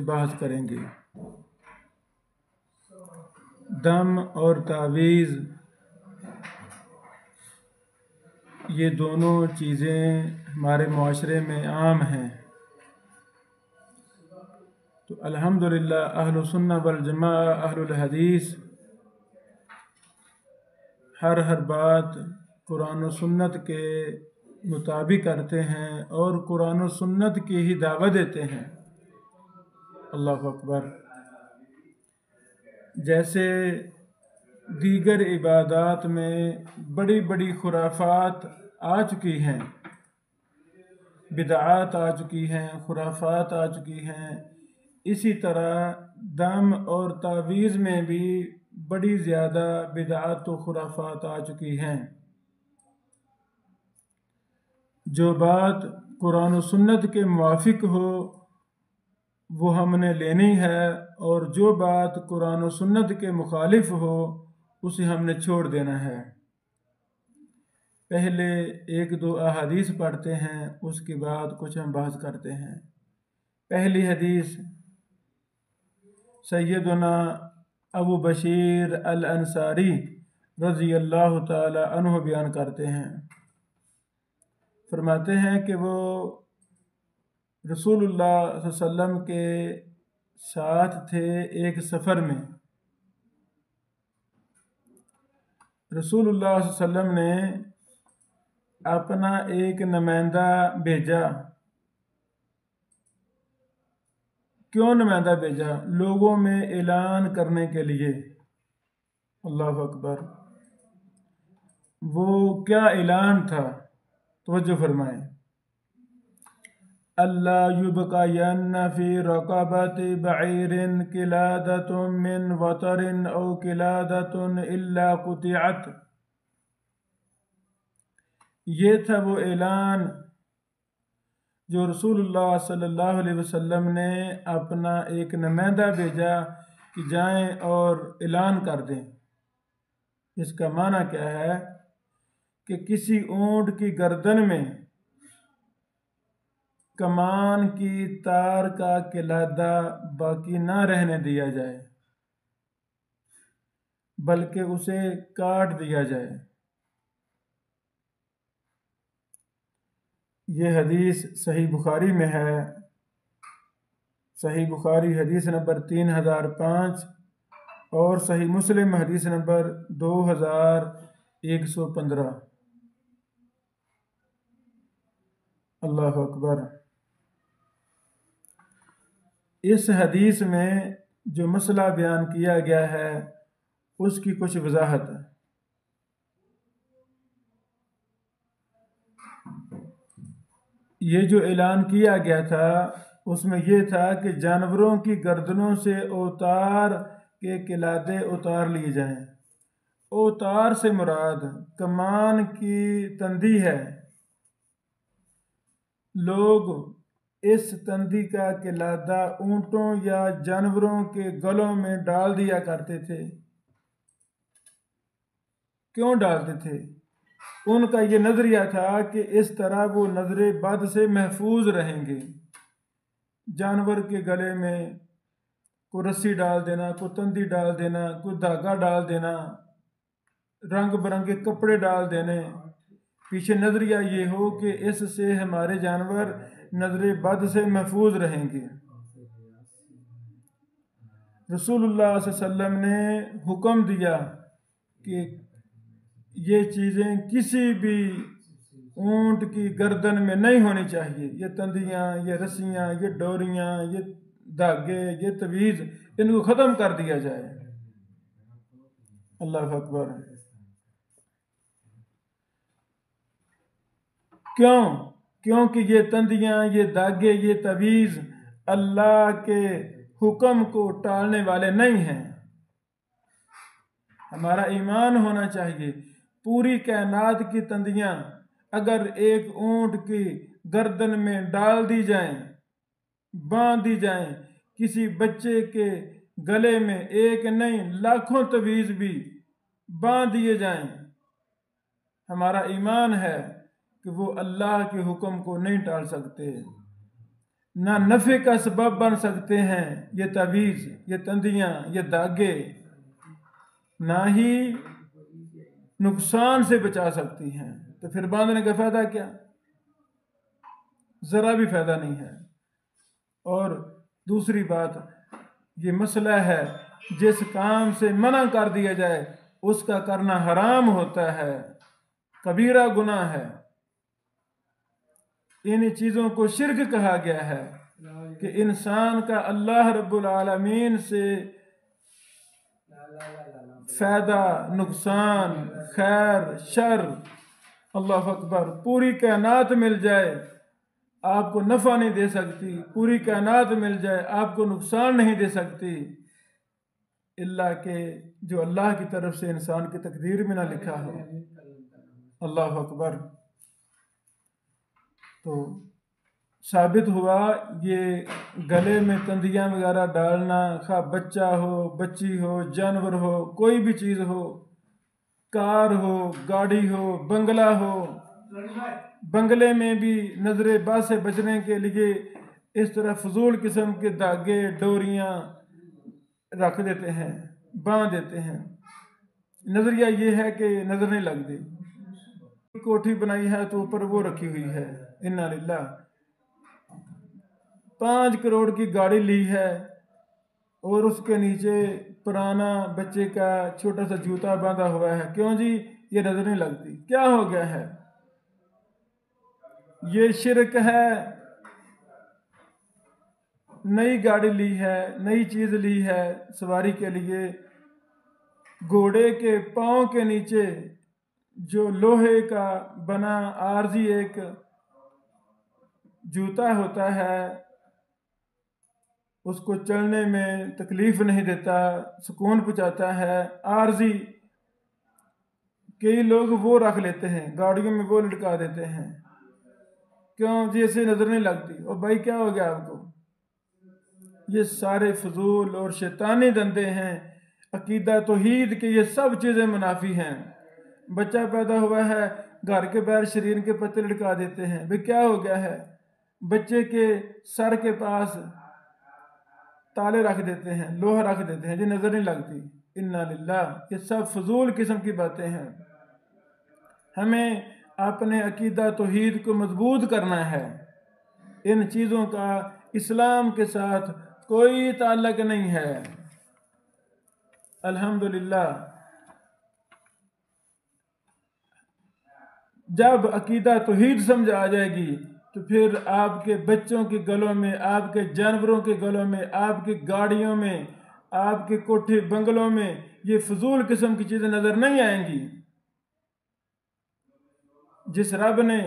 बहस करेंगे। दम और तावीज़ ये दोनों चीज़ें हमारे माशरे में आम हैं। तो अल्हम्दुलिल्लाह अहलुस सुन्नह वल जमाअह अहलुल हदीस हर बात कुरान और सुन्नत के मुताबिक करते हैं और कुरान और सुन्नत की ही दावत देते हैं। अल्लाहु अकबर। जैसे दीगर इबादात में बड़ी बड़ी खुराफात आ चुकी हैं, बिदआत आ चुकी हैं, खुराफात आ चुकी हैं, इसी तरह दम और तावीज़ में भी बड़ी ज़्यादा बिदआत व खुराफात आ चुकी हैं। जो बात कुरान और सुन्नत के मुवाफिक हो वो हमने लेनी है, और जो बात कुरान और सुन्नत के मुखालिफ हो उसे हमने छोड़ देना है। पहले एक दो अहादीस पढ़ते हैं, उसके बाद कुछ हम बहस करते हैं। पहली हदीस सैयदना अबू बशीर अल अंसारी रज़ी अल्लाह ताला अन्हु बयान करते हैं। फरमाते हैं कि वो रसूलुल्लाह सल्लल्लाहु अलैहि वसल्लम के साथ थे एक सफ़र में। रसूलुल्लाह सल्लल्लाहु अलैहि वसल्लम ने अपना एक नुमाइंदा भेजा। क्यों नुमाइंदा भेजा? लोगों में ऐलान करने के लिए। अल्लाहु अकबर। वो क्या ऐलान था? तवज्जो फरमाएं। अल्लाह युबक़यन्न फ़ी रक़बति बईरिन किलादतुन मिन वतरिन औ किलादतुन इल्ला क़ुतिअत। ये था वो ऐलान जो रसूलुल्लाह सल्लल्लाहु अलैहि वसल्लम ने अपना एक नुमाइंदा भेजा कि जाएं और ऐलान कर दें। इसका माना क्या है कि किसी ऊंट की गर्दन में कमान की तार का किलादा बाकी ना रहने दिया जाए, बल्कि उसे काट दिया जाए। ये हदीस सही बुखारी में है। सही बुखारी हदीस नंबर 3005 और सही मुस्लिम हदीस नंबर 2115। अल्लाहु अकबर। इस हदीस में जो मसला बयान किया गया है उसकी कुछ वजाहत है। ये जो ऐलान किया गया था उसमें यह था कि जानवरों की गर्दनों से औतार के किलादे उतार लिए जाएं। औतार से मुराद कमान की तंदी है। लोग इस तंदी का किलादा ऊंटों या जानवरों के गलों में डाल दिया करते थे। क्यों डालते थे? उनका ये नज़रिया था कि इस तरह वो नजरे बद से महफूज रहेंगे। जानवर के गले में कोई रस्सी डाल देना, कोई तंदी डाल देना, कोई धागा डाल देना, रंग बिरंगे कपड़े डाल देने, पीछे नजरिया ये हो कि इससे हमारे जानवर नजरे बद से महफूज रहेंगे। रसूलुल्लाह सल्लल्लाहु अलैहि वसल्लम ने हुक्म दिया कि ये चीज़ें किसी भी ऊंट की गर्दन में नहीं होनी चाहिए। ये तंदियाँ, ये रस्सियाँ, ये डोरियाँ, ये धागे, ये तवीज़, इनको ख़त्म कर दिया जाए। अल्लाह अकबर। क्यों? क्योंकि ये तंदियाँ, ये धागे, ये तवीज़ अल्लाह के हुक्म को टालने वाले नहीं हैं। हमारा ईमान होना चाहिए। पूरी कायनात की तंदियाँ अगर एक ऊंट की गर्दन में डाल दी जाएं, बांध दी जाएं, किसी बच्चे के गले में एक नहीं लाखों तवीज़ भी बांध दिए जाएं, हमारा ईमान है कि वो अल्लाह के हुक्म को नहीं टाल सकते। ना नफ़े का सबब बन सकते हैं ये तावीज़, ये तंदियाँ, ये धागे, ना ही नुकसान से बचा सकती हैं। तो फिर बांधने का फ़ायदा क्या? ज़रा भी फ़ायदा नहीं है। और दूसरी बात, ये मसला है जिस काम से मना कर दिया जाए उसका करना हराम होता है, कबीरा गुनाह है। इन चीज़ों को शिर्क कहा गया है कि इंसान का अल्लाह रब्बुल आलमीन से फ़ायदा, नुकसान, खैर, शर, अल्लाह अकबर, पूरी कायनात मिल जाए आपको नफ़ा नहीं दे सकती, पूरी कायनात मिल जाए आपको नुकसान नहीं दे सकती, इल्ला के जो अल्लाह की तरफ से इंसान की तकदीर में ना लिखा हो। अल्लाह अकबर। तो साबित हुआ ये गले में तंदियाँ वगैरह डालना, खा बच्चा हो, बच्ची हो, जानवर हो, कोई भी चीज़ हो, कार हो, गाड़ी हो, बंगला हो, बंगले में भी नजर बद से बचने के लिए इस तरह फजूल किस्म के धागे, डोरियां रख देते हैं, बांध देते हैं। नजरिया ये है कि नजर नहीं लगती। कोठी बनाई है तो ऊपर वो रखी हुई है, इन्ना लिल्लाह। 5 करोड़ की गाड़ी ली है और उसके नीचे पुराना बच्चे का छोटा सा जूता बांधा हुआ है। क्यों जी? ये नजर नहीं लगती। क्या हो गया है? ये शिरक है। नई गाड़ी ली है, नई चीज ली है सवारी के लिए, घोड़े के पांव के नीचे जो लोहे का बना आरजी एक जूता होता है, उसको चलने में तकलीफ नहीं देता, सुकून पहुंचाता है, आरजी, कई लोग वो रख लेते हैं, गाड़ियों में वो लटका देते हैं। क्यों? जैसे नजर नहीं लगती। और भाई क्या हो गया आपको? ये सारे फजूल और शैतानी धंधे हैं। अकीदा तौहीद के ये सब चीज़ें मुनाफी हैं। बच्चा पैदा हुआ है, घर के बाहर शरीर के पत्ते लटका देते हैं। भाई क्या हो गया है? बच्चे के सर के पास ताले रख देते हैं, लोहा रख देते हैं, जो नजर नहीं लगती। इन्ना लिल्लाह। ये सब फजूल किस्म की बातें हैं। हमें अपने अकीदा तौहीद को मजबूत करना है। इन चीज़ों का इस्लाम के साथ कोई ताल्लुक नहीं है। अल्हम्दुलिल्लाह। जब अकीदा तौहीद समझ आ जाएगी तो फिर आपके बच्चों के गलों में, आपके जानवरों के गलों में, आपकी गाड़ियों में, आपके कोठे बंगलों में ये फजूल किस्म की चीज़ें नज़र नहीं आएंगी। जिस रब ने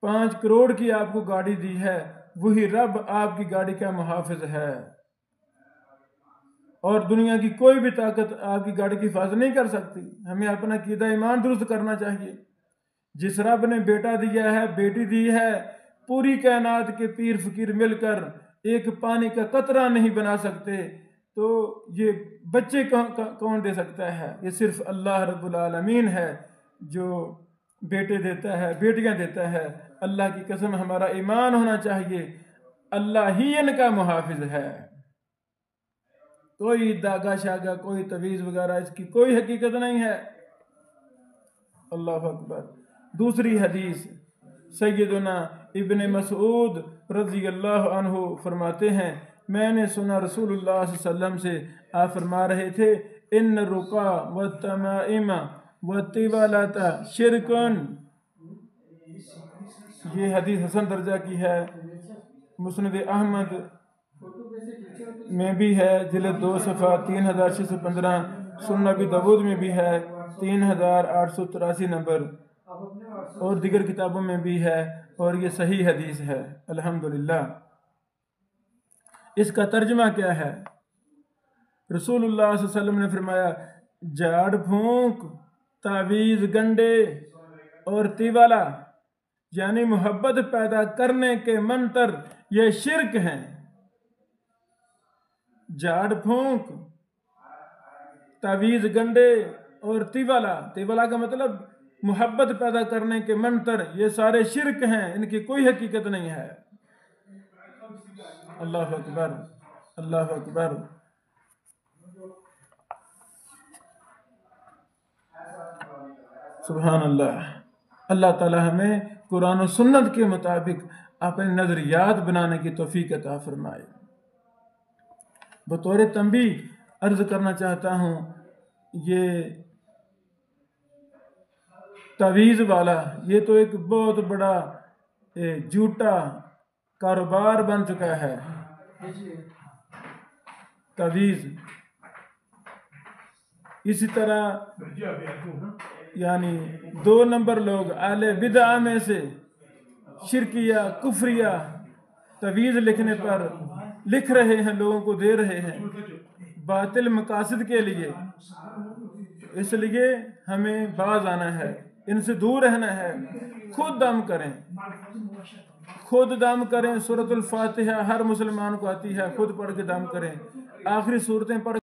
5 करोड़ की आपको गाड़ी दी है, वही रब आपकी गाड़ी का मुहाफिज है। और दुनिया की कोई भी ताकत आपकी गाड़ी की हिफाजत नहीं कर सकती। हमें अपना कीदा ईमान दुरुस्त करना चाहिए। जिस रब ने बेटा दिया है, बेटी दी है, पूरी कायनात के पीर फकीर मिलकर एक पानी का कतरा नहीं बना सकते, तो ये बच्चे कौन दे सकता है? ये सिर्फ अल्लाह रब्बुल आलमीन है जो बेटे देता है, बेटियां देता है। अल्लाह की कसम, हमारा ईमान होना चाहिए अल्लाह ही इनका मुहाफिज है। कोई दागा शागा, कोई तवीज़ वगैरह, इसकी कोई हकीकत नहीं है। अल्लाह अकबर। दूसरी हदीस, सैयदना इब्ने मसऊद रज़ी अल्लाह अन्हु फरमाते हैं, मैंने सुना रसूलुल्लाह सल्लल्लाहु अलैहि वसल्लम से, आप फरमा रहे थे, इन रुका व तमाइमा व तिवालता शिरकुन। ये हदीस हसन दर्जा की है। मुस्नद अहमद में भी है, जिल्द 2 सफ़ा 3615। सुन्नन अबी दाऊद में भी है 3883 नंबर, और दीगर किताबों में भी है, और ये सही हदीस है अल्हम्दुलिल्लाह। इसका तर्जमा क्या है? रसूलुल्लाह सल्लल्लाहु अलैहि वसल्लम ने फरमाया, झाड़ फूंक, तावीज़, गंडे और तिवाला यानी मोहब्बत पैदा करने के मंत्र ये शिरक हैं। झाड़ फूंक, तावीज़, गंडे और तिवाला, तिवाला का मतलब मोहब्बत पैदा करने के मंत्र, ये सारे शिरक हैं, इनकी कोई हकीकत नहीं है। अल्लाह अकबर, अल्लाह अकबर। सुभान अल्लाह। अल्लाह ताला हमें कुरान और सुन्नत के मुताबिक अपने नज़रियात बनाने की तौफीक अता फरमाए। बतौर तंबी अर्ज करना चाहता हूँ, ये तवीज़ वाला ये तो एक बहुत बड़ा झूठा कारोबार बन चुका है। तवीज़ इसी तरह यानी 2 नंबर लोग आले बिदा में से शिरकिया कुफरिया तवीज़ लिखने पर लिख रहे हैं, लोगों को दे रहे हैं बातिल मकासद के लिए। इसलिए हमें बाज आना है, इनसे दूर रहना है। खुद दम करें, खुद दम करें। सूरतुल फातिहा हर मुसलमान को आती है, खुद पढ़ के दम करें। आखिरी सूरतें पढ़